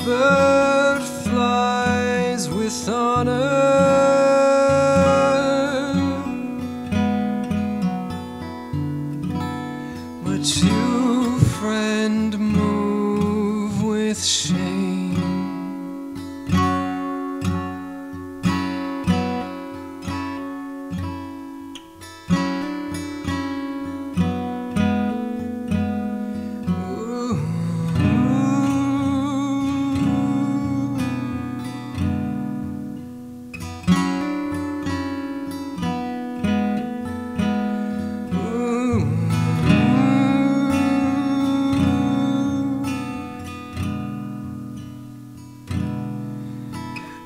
bird flies with honor, but you, friend, move with shame.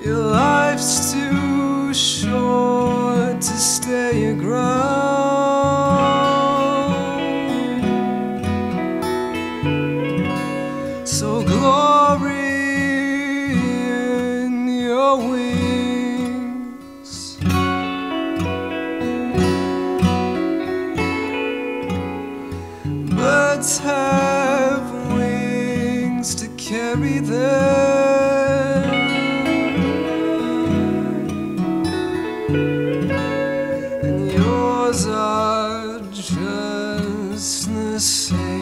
Your life's too short to stay aground, so glory in your wings. Birds have wings to carry them, and yours are just the same.